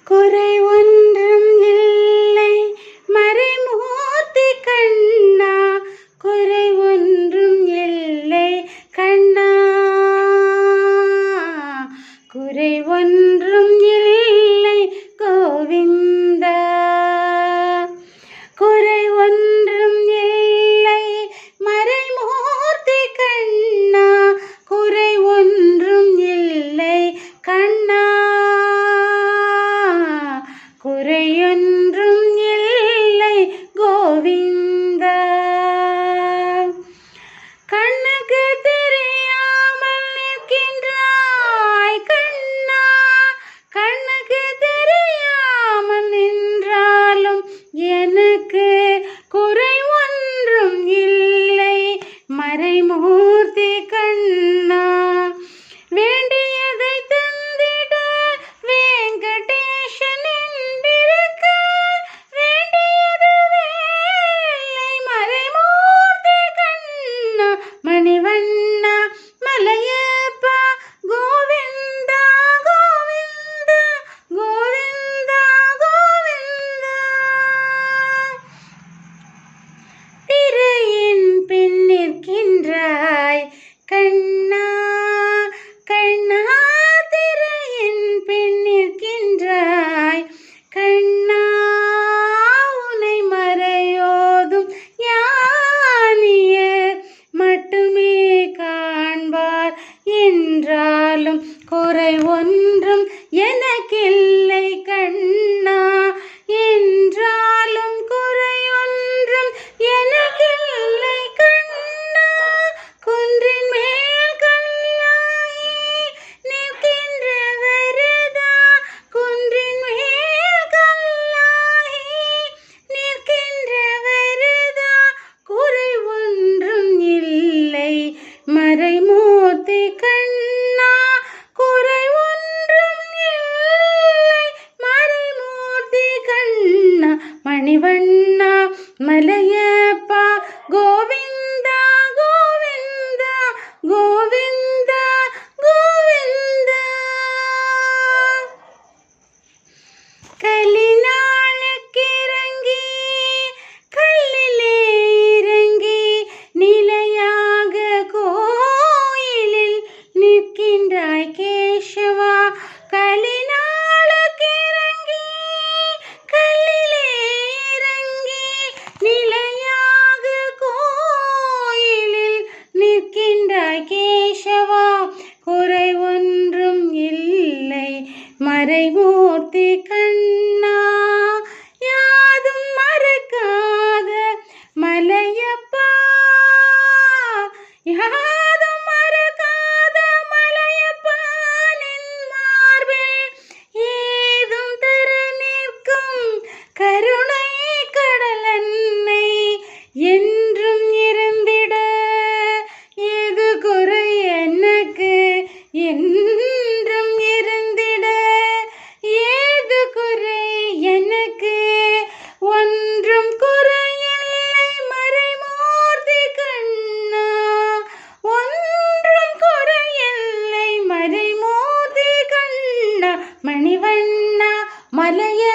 குறை ஒன்றும் இல்லை மறைமூர்த்தி கண்ணா, குறை ஒன்றும் இல்லை கண்ணா, குறை ஒன்றும் இல்லை கோவிந்தா, குறை ஒன்றும் இல்லை மறைமூர்த்தி கண்ணா, குறை ஒன்றும் இல்லை கண்ணா, குறையொன்றும் இல்லை கோவிந்தா. கண்ணுக்கு தெரியாமல் நிற்கின்றாய் கண்ணா, கண்ணுக்கு தெரியாமல் நின்றாலும் எனக்கு குறை ஒன்றும் இல்லை மறைமூர்த்தி கண்ணா. வேண்டியதை தந்திட வெங்கடேசன் என்றிருக்க, வேண்டியது வேலை மறைமூர்த்தி கண்ணா, மணிவண்ணா மலையப்பா கோவிந்தா கோவிந்தா கோவிந்தா கோவிந்தா. திரையின் பின் நிற்கின்றாய் கண்ணா, கண்ணா திரையின் பின் நிற்கின்றாய் கண்ணா, உனை மறையோதும் ஞானியர் மட்டுமே காண்பார் என்றாலும் குறை ஒன்றும் எனக்கில்லை கண்ணா, என்றாலும் குறை ஒன்றும் எனக்கில்லை கண்ணா. குன்றின் மேல் கல்லாகி நிற்கின்ற வரதா, குன்றின் மேல் கல்லாகி நிற்கின்ற வரதா, குறை ஒன்றும் இல்லை மறைமூர்த்தி கண்ணா, குறை ஒன்றும் இல்லை மறைமூர்த்தி கண்ணா, மணிவண்ணா மலையப்பா கோவிந்தா கோவிந்தா கோவிந்தா கோவிந்தா. கலினாளுக்கிறங்கி கல்லிலே இறங்கி நிலையாக கோயிலில் நிற்கின்றாய் கேசவா, கலினாளுக்கிறங்கி கல்லிலே இறங்கி நிலையாக கோயிலில் நிற்கின்றாய் கேசவா, குறை ஒன்றும் இல்லை மறைமூர்த்தி கண்ணா, யாதும் மறக்காத மலையப்பா, யாதும் மறக்காத மலையப்பா, நின் மார்பில் ஏதும் தர நிற்கும் கருணை கடலன்னை என்றும் இருந்திட, எது குறை எனக்கு என்றும் இருந்திட, ஏது குறை எனக்கு ஒன்றும் குறையில்லை மறைமூர்த்தி கண்ணா, ஒன்றும் குறையில்லை மறைமூர்த்தி கண்ணா, மணிவண்ணா மலைய